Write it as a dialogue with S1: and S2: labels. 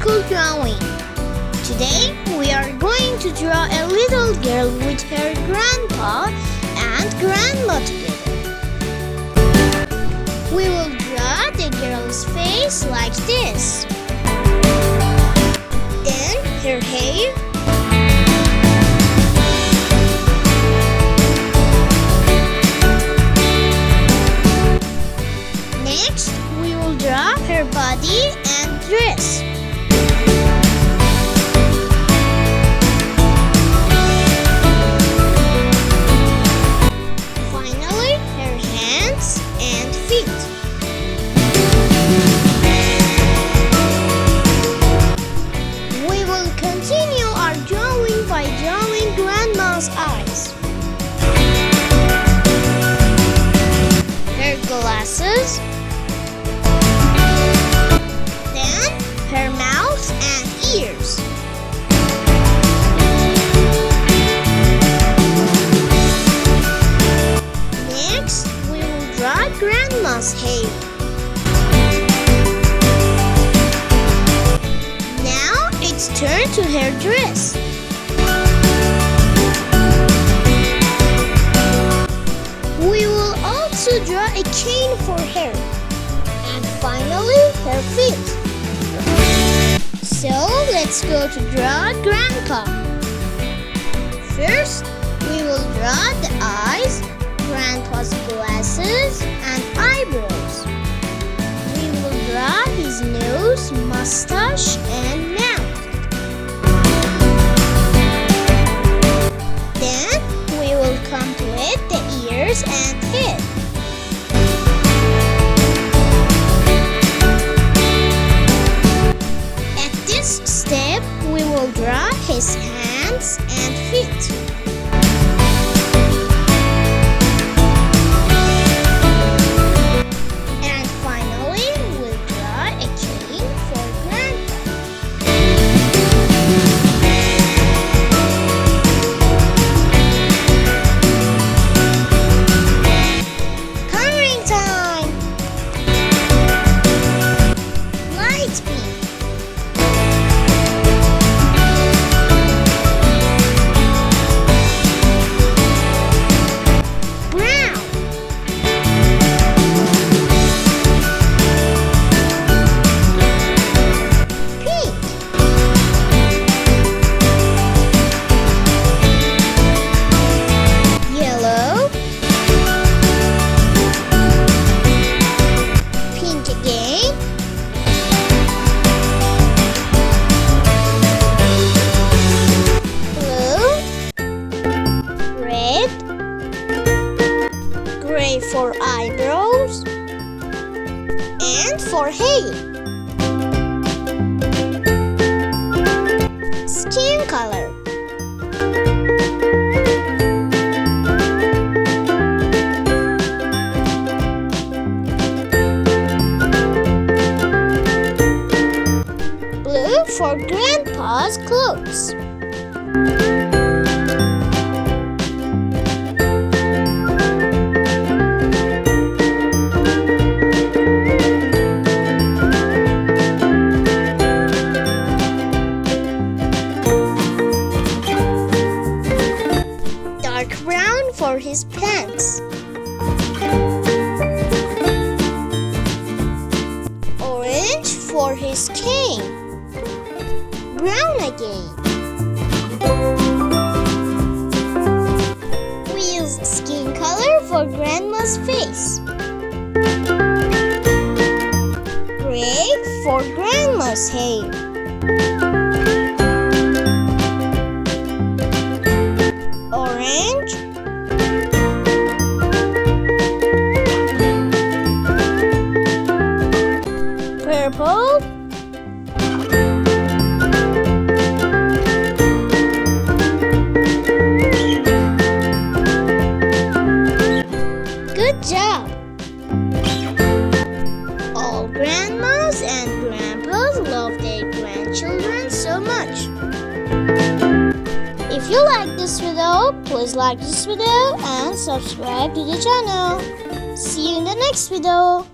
S1: school drawing. Today we are going to draw a little girl with her grandpa and grandma together. We will draw the girl's face like this. Then her hair. Next, we will draw her body and dress. Finally, her hands and feet. We will continue our drawing by drawing Grandma's eyes, her glasses, her mouth and ears. Next, we will draw Grandma's hair. Now it's turn to her dress. We will also draw a chain for her. And finally, her feet. So let's go to draw Grandpa. First, we will draw the eyes, Grandpa's glasses, and eyebrows. We will draw his nose, mustache, and mouth. Then we will come to it the ears and head. Step, we will draw his hands and feet. And finally, we'll draw a chain for Grandpa. Coloring time! Light pink. Gray for eyebrows and for hair. Skin color. Blue for Grandpa's clothes. Brown for his pants. Orange for his cane. Brown again. We use skin color for Grandma's face. Gray for Grandma's hair. Orange, purple, good job! All grandmas and grandpas love their grandchildren so much. If you like this video, please like this video and subscribe to the channel. See you in the next video.